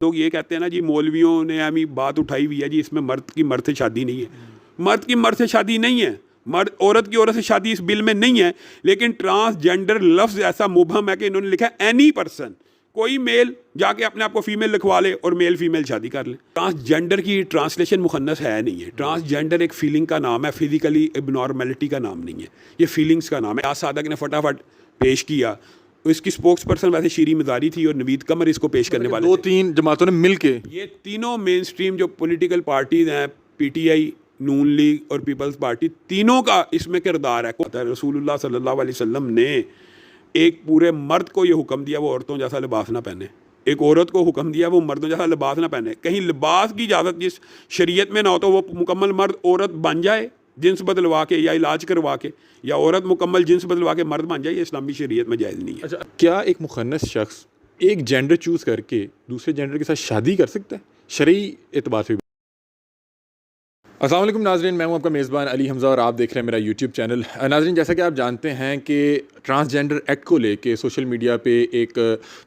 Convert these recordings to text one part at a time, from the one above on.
लोग ये कहते हैं ना जी मौलवियों ने हमें बात उठाई हुई है जी इसमें मर्द से शादी नहीं है। मर्द की मर्द से शादी नहीं है, मर्द औरत की औरत से शादी इस बिल में नहीं है। लेकिन ट्रांसजेंडर लफ्ज़ ऐसा मुबहम है कि इन्होंने लिखा है एनी पर्सन, कोई मेल जाके अपने आप को फीमेल लिखवा ले और मेल फीमेल शादी कर ले। ट्रांसजेंडर की ट्रांसलेशन मुखन्नस है नहीं है। ट्रांसजेंडर एक फीलिंग का नाम है, फिजिकली एबनॉर्मेलिटी का नाम नहीं है, ये फीलिंग्स का नाम है। आज सादक ने फटाफट पेश किया, इसकी स्पोक्स पर्सन वैसे शीरी मज़ारी थी और नवीद कमर इसको पेश करने वाले। दो तीन जमातों ने मिल के, ये तीनों मेन स्ट्रीम जो पॉलिटिकल पार्टीज़ हैं, पीटीआई, नून लीग और पीपल्स पार्टी, तीनों का इसमें किरदार है। रसूलुल्लाह सल्लल्लाहु अलैहि वसल्लम ने एक पूरे मर्द को ये हुक्म दिया वो औरतों जैसा लिबास ना पहने, एक औरत को हुक्म दिया वो मर्दों जैसा लिबास ना पहने। कहीं लिबास की इजाज़त जिस शरीयत में ना हो तो वो मुकम्मल मर्द औरत बन जाए जिन्स बदलवा के या इलाज करवा के, या औरत मुकम्मल जिन्स बदलवा के मर्द बन जाए, ये इस्लामी शरीयत में जायज़ नहीं है। अच्छा, क्या एक मुखन्नस शख्स एक जेंडर चूज़ करके दूसरे जेंडर के साथ शादी कर सकता है शरई एतबार से? अस्सलाम वालेकुम नाज़रीन, मैं हूं आपका मेज़बान अली हमज़ा और आप देख रहे हैं मेरा यूट्यूब चैनल। नाज़रीन, जैसा कि आप जानते हैं कि ट्रांसजेंडर एक्ट को लेके सोशल मीडिया पे एक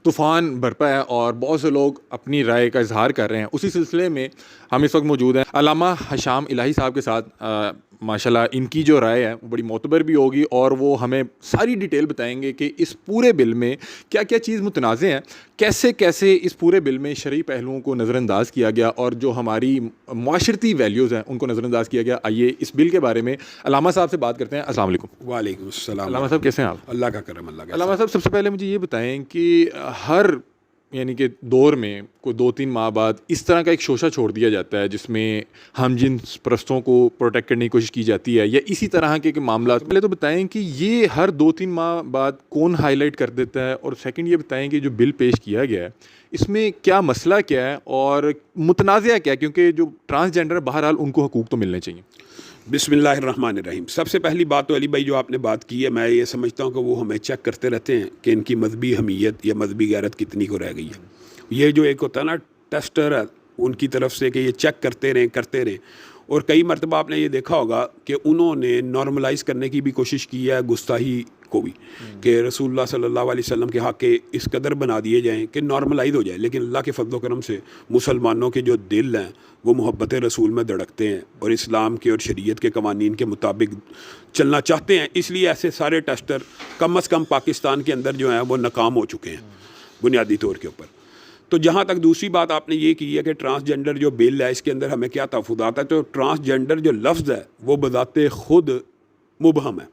तूफ़ान बरपा है और बहुत से लोग अपनी राय का इजहार कर रहे हैं। उसी सिलसिले में हम इस वक्त मौजूद हैं अल्लामा हशाम इलाही साहब के साथ। माशाल्लाह इनकी जो राय है वो बड़ी मोतबर भी होगी और वो हमें सारी डिटेल बताएंगे कि इस पूरे बिल में क्या क्या चीज़ मुतनाज़ है, कैसे कैसे इस पूरे बिल में शरई पहलुओं को नज़रअंदाज किया गया और जो हमारी माशरती वैल्यूज़ हैं उनको नज़रअंदाज किया गया। आइए इस बिल के बारे में अल्लामा साहब से बात करते हैं। अस्सलाम वालेकुम। वालेकुम अस्सलाम। अल्लामा साहब कैसे हैं आप? अल्लाह का करम, अल्लाह का। अल्लामा साहब, सबसे पहले मुझे ये बताएं कि हर यानी कि दौर में कोई 2-3 माह बाद इस तरह का एक शोशा छोड़ दिया जाता है जिसमें हम जिन्स परस्तों को प्रोटेक्ट करने की कोशिश की जाती है या इसी तरह के मामला। पहले तो बताएं कि ये हर 2-3 माह बाद कौन हाईलाइट कर देता है, और सेकंड ये बताएं कि जो बिल पेश किया गया है इसमें क्या मसला क्या है और मुतनाज़ा क्या है, क्योंकि जो ट्रांसजेंडर बहरहाल उनको हकूक़ तो मिलने चाहिए। बिस्मिल्लाहिर्रहमानिर्रहीम। सबसे पहली बात तो अली भाई जो आपने बात की है, मैं ये समझता हूँ कि वो हमें चेक करते रहते हैं कि इनकी मजहबी हमीयत या मजहबी गैरत कितनी को रह गई है। ये जो एक होता है ना टेस्टर है उनकी तरफ से कि ये चेक करते रहें। और कई मरतबा आपने ये देखा होगा कि उन्होंने नॉर्मलाइज़ करने की भी कोशिश की है गुस्ताही को भी, कि रसूलुल्लाह सल्लल्लाहु अलैहि वसल्लम के हक़ के इस कदर बना दिए जाएँ कि नॉर्मलाइज हो जाए। लेकिन अल्लाह के फضل व करम से मुसलमानों के जो दिल हैं वो मोहब्बत रसूल में धड़कते हैं और इस्लाम के और शरीयत के कवानीन के मुताबिक चलना चाहते हैं। इसलिए ऐसे सारे टेस्टर कम अज़ कम पाकिस्तान के अंदर जो हैं वो नाकाम हो चुके हैं बुनियादी तौर के ऊपर। तो जहाँ तक दूसरी बात आपने ये की है कि ट्रांसजेंडर जो बिल है इसके अंदर हमें क्या तहफ़्फ़ुज़ात है, तो ट्रांसजेंडर जो लफ्ज़ है वो बज़ाते ख़ुद मुबहम है।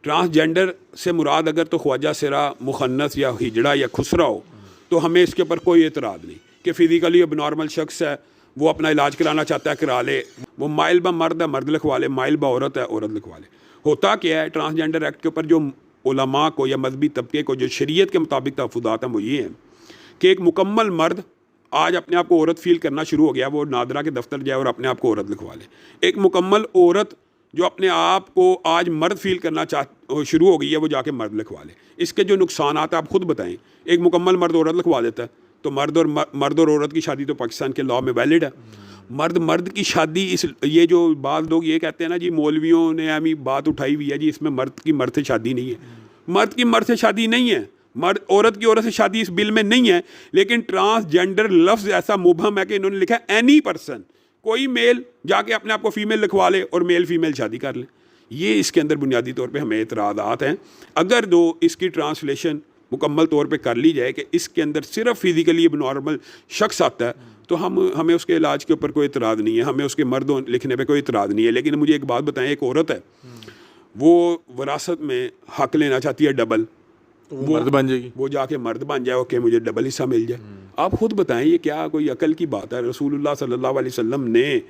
ट्रांसजेंडर से मुराद अगर तो ख्वाजा सिरा, मुखन्नस या हिजड़ा या खुसरा हो तो हमें इसके ऊपर कोई एतराज़ नहीं कि फ़िज़िकली अब नॉर्मल शख्स है, वो अपना इलाज कराना चाहता है करा ले, वो माइल बा मर्द है मर्द लिखवा ले, माइल बा औरत है औरत लिखवा ले। होता क्या है, ट्रांसजेंडर एक्ट के ऊपर जो उलमा को या मजहबी तबके को जो शरीयत के मुताबिक तहफ़्फ़ुज़ात हैं वो ये हैं कि एक मुकम्मल मर्द आज अपने आप को औरत फील करना शुरू हो गया, वो नादरा के दफ्तर जाए और अपने आप को औरत लिखवा ले। एक मुकम्मल औरत जो अपने आप को आज मर्द फील करना शुरू हो गई है वो जाके मर्द लिखवा ले। इसके जो नुकसान आप खुद बताएं। एक मुकम्मल मर्द औरत लिखवा देता है तो मर्द और औरत की शादी तो पाकिस्तान के लॉ में वैलिड है। मर्द की शादी, इस ये जो बात लोग ये कहते हैं ना जी मौलवियों ने हमें बात उठाई हुई है जी इसमें मर्द की मर्द से शादी नहीं है। मर्द की मर्द से शादी नहीं है, मर्द औरत की औरत से शादी इस बिल में नहीं है। लेकिन ट्रांसजेंडर लफ्ज़ ऐसा मुबहम है कि इन्होंने लिखा है एनी पर्सन, कोई मेल जाके अपने आप को फीमेल लिखवा ले और मेल फीमेल शादी कर ले। ये इसके अंदर बुनियादी तौर पे हमें एतराज़ात हैं। अगर दो इसकी ट्रांसलेशन मुकम्मल तौर पे कर ली जाए कि इसके अंदर सिर्फ फिज़िकली एबनॉर्मल शख्स आता है तो हमें उसके इलाज के ऊपर कोई एतराज़ नहीं है, हमें उसके मर्दों लिखने पे कोई एतराज़ नहीं है। लेकिन मुझे एक बात बताएं, एक औरत है वो वरासत में हक़ लेना चाहती है डबल, तो वो मर्द बन जाएगी, वो जाके मर्द बन जाए ओके मुझे डबल हिस्सा मिल जाए। आप खुद बताएं ये क्या कोई अकल की बात है? रसूलुल्लाह सल्लल्लाहु अलैहि वसल्लम ने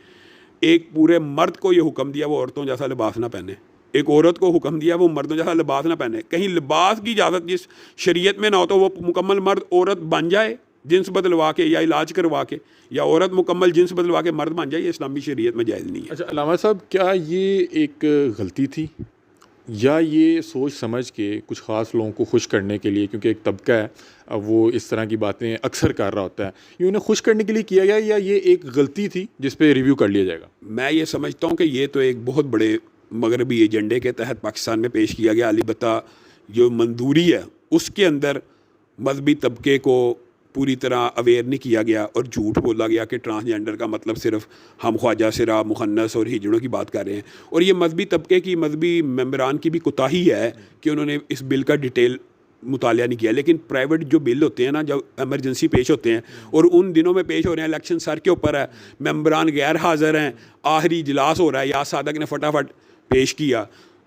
एक पूरे मर्द को ये हुक्म दिया वो औरतों जैसा लिबास ना पहने, एक औरत को हुक्म दिया वो मर्दों जैसा लिबास ना पहने। कहीं लिबास की इजाज़त जिस शरीयत में ना हो तो वो मुकम्मल मर्द औरत बन जाए जिन्स बदलवा के या इलाज करवा के, या औरत मुकम्मल जिन्स बदलवा के मर्द बन जाए, ये इस्लामी शरीयत में जायज़ नहीं है। अच्छा अल्लामा साहब, क्या ये एक गलती थी या ये सोच समझ के कुछ ख़ास लोगों को खुश करने के लिए, क्योंकि एक तबका है वो इस तरह की बातें अक्सर कर रहा होता है, ये उन्हें खुश करने के लिए किया गया या ये एक गलती थी जिस पे रिव्यू कर लिया जाएगा? मैं ये समझता हूँ कि ये तो एक बहुत बड़े मगरबी एजेंडे के तहत पाकिस्तान में पेश किया गया। अलबत्ता जो मंजूरी है उसके अंदर मजहबी तबके को پوری طرح اویئر نہیں کیا گیا اور جھوٹ بولا گیا کہ ٹرانسجینڈر کا مطلب صرف ہم خواجہ سرا مخنث اور ہجڑوں کی بات کر رہے ہیں. اور یہ مذہبی طبقے کی مذہبی ممبران کی بھی کوتاہی ہے کہ انہوں نے اس بل کا ڈیٹیل مطالعہ نہیں کیا. لیکن پرائیویٹ جو بل ہوتے ہیں نا, جب ایمرجنسی پیش ہوتے ہیں اور ان دنوں میں پیش ہو رہے ہیں, الیکشن سر کے اوپر ہے, ممبران غیر حاضر ہیں, آخری اجلاس ہو رہا ہے, یاس صادق نے فٹافٹ پیش کیا.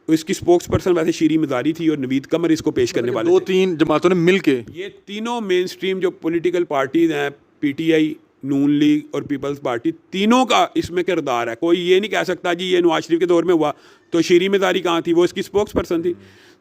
اس کی اسپوکس پرسن ویسے شیریں مزاری تھی اور نوید قمر اس کو پیش کرنے والے دو تین جماعتوں نے مل کے, یہ تینوں مین اسٹریم جو پولیٹیکل پارٹیز ہیں, P T I, Noon League اور پیپلز پارٹی, تینوں کا اس میں کردار ہے. کوئی یہ نہیں کہہ سکتا جی یہ نواز شریف کے دور میں ہوا تو شیریں مزاری کہاں تھی, وہ اس کی اسپوکس پرسن تھی.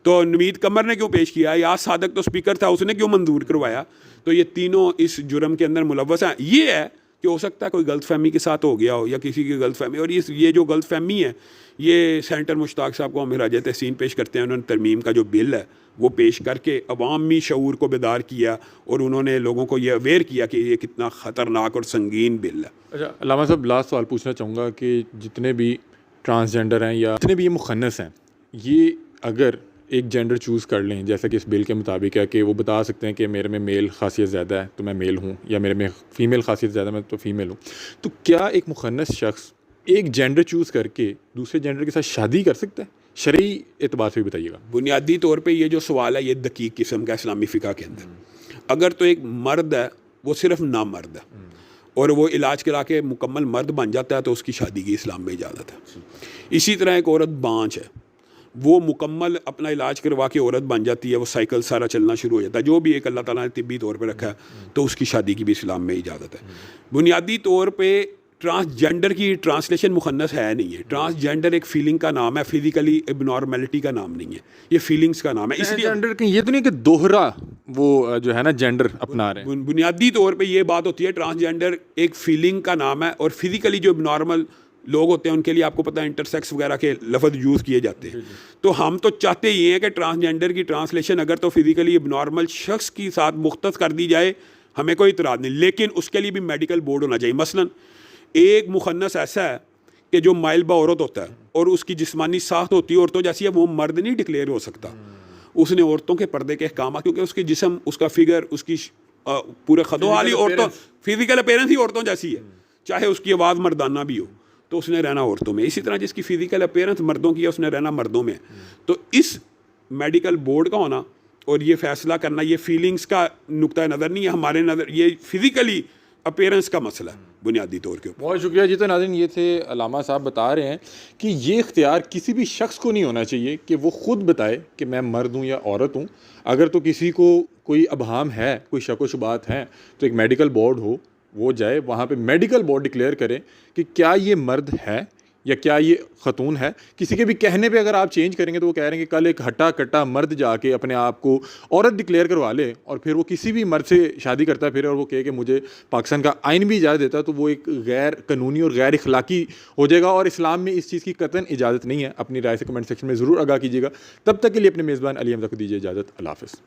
تو نوید قمر نے کیوں پیش کیا, یاس صادق تو اسپیکر تھا, اس نے کیوں منظور کروایا. تو یہ تینوں اس جرم کے اندر ملوث ہیں. یہ ہے کہ ہو سکتا ہے کوئی غلط فہمی کے ساتھ ہو گیا ہو یا کسی کی غلط فہمی, اور یہ جو غلط فہمی ہے یہ سینٹر مشتاق صاحب کو ہم راجہ تحسین پیش کرتے ہیں. انہوں نے ترمیم کا جو بل ہے وہ پیش کر کے عوامی شعور کو بیدار کیا اور انہوں نے لوگوں کو یہ اویئر کیا کہ یہ کتنا خطرناک اور سنگین بل ہے. اچھا علامہ صاحب, لاسٹ سوال پوچھنا چاہوں گا کہ جتنے بھی ٹرانسجینڈر ہیں یا جتنے بھی یہ مخنث ہیں, یہ اگر ایک جینڈر چوز کر لیں جیسا کہ اس بل کے مطابق ہے کہ وہ بتا سکتے ہیں کہ میرے میں میل خاصیت زیادہ ہے تو میں میل ہوں, یا میرے میں فیمیل خاصیت زیادہ ہے میں تو فیمیل ہوں, تو کیا ایک مخنث شخص ایک جینڈر چوز کر کے دوسرے جینڈر کے ساتھ شادی کر سکتا ہے؟ شرعی اعتبار سے بھی بتائیے گا. بنیادی طور پہ یہ جو سوال ہے یہ دقیق قسم کا اسلامی فقہ کے اندر. اگر تو ایک مرد ہے وہ صرف نامرد ہے اور وہ علاج کرا کے مکمل مرد بن جاتا ہے تو اس کی شادی کی اسلام میں اجازت ہے. اسی طرح ایک عورت بانچ ہے, وہ مکمل اپنا علاج کروا کے عورت بن جاتی ہے, وہ سائیکل سارا چلنا شروع ہو جاتا ہے, جو بھی ایک اللہ تعالیٰ نے طبی طور پہ رکھا ہے, تو اس کی شادی کی بھی اسلام میں اجازت ہے. بنیادی طور پہ ٹرانسجینڈر کی ٹرانسلیشن مخنث ہے نہیں ہے. ٹرانسجینڈر ایک فیلنگ کا نام ہے, فزیکلی اب نارملٹی کا نام نہیں ہے, یہ فیلنگس کا نام ہے. اس لیے جینڈر یہ تو نہیں کہ دوہرا وہ جو ہے نا جینڈر اپنا رہے ہیں. بنیادی طور پہ یہ بات ہوتی ہے ٹرانسجینڈر ایک فیلنگ کا نام ہے, اور فزیکلی جو اب نارمل لوگ ہوتے ہیں ان کے لیے آپ کو پتہ ہے انٹرسیکس وغیرہ کے لفظ یوز کیے جاتے ہیں. تو ہم تو چاہتے یہ ہیں کہ ٹرانسجینڈر کی ٹرانسلیشن اگر تو فزیکلی اب نارمل شخص کے ساتھ مختص کر دی جائے, ہمیں کوئی اعتراض نہیں, لیکن اس کے لیے بھی میڈیکل بورڈ ہونا چاہیے. مثلاً ایک مخنث ایسا ہے کہ جو مائل با عورت ہوتا ہے اور اس کی جسمانی ساخت ہوتی ہے عورتوں جیسی ہے, وہ مرد نہیں ڈکلیئر ہو سکتا. اس نے عورتوں کے پردے کے احکامات, کیونکہ اس کے جسم, اس کا فگر, اس کی پورے خد و حالی عورتوں, فزیکل اپیرنس ہی عورتوں جیسی ہے, چاہے اس کی آواز مردانہ بھی ہو, تو اس نے رہنا عورتوں میں. اسی طرح جس کی فزیکل اپیرنس مردوں کی ہے اس نے رہنا مردوں میں. تو اس میڈیکل بورڈ کا ہونا اور یہ فیصلہ کرنا, یہ فیلنگس کا نقطۂ نظر نہیں ہے ہمارے نظر, یہ فزیکلی اپیرنس کا مسئلہ ہے بنیادی طور کے اوپر. بہت شکریہ جی. تو ناظرین یہ تھے علامہ صاحب, بتا رہے ہیں کہ یہ اختیار کسی بھی شخص کو نہیں ہونا چاہیے کہ وہ خود بتائے کہ میں مرد ہوں یا عورت ہوں. اگر تو کسی کو کوئی ابہام ہے, کوئی شک و شبہات ہیں, تو ایک میڈیکل بورڈ ہو, وہ جائے وہاں پہ میڈیکل بورڈ ڈکلیئر کرے کہ کیا یہ مرد ہے یا کیا یہ خاتون ہے. کسی کے بھی کہنے پہ اگر آپ چینج کریں گے تو وہ کہہ رہے ہیں کہ کل ایک ہٹا کٹا مرد جا کے اپنے آپ کو عورت ڈکلیئر کروا لے اور پھر وہ کسی بھی مرد سے شادی کرتا ہے پھر, اور وہ کہے کہ مجھے پاکستان کا آئین بھی اجازت دیتا ہے, تو وہ ایک غیر قانونی اور غیر اخلاقی ہو جائے گا, اور اسلام میں اس چیز کی قطعاً اجازت نہیں ہے. اپنی رائے سے کمنٹ سیکشن میں ضرور آگاہ کیجیے گا. تب تک کے لیے اپنے میزبان علی حمزہ کو دیجیے اجازت. اللہ حافظ.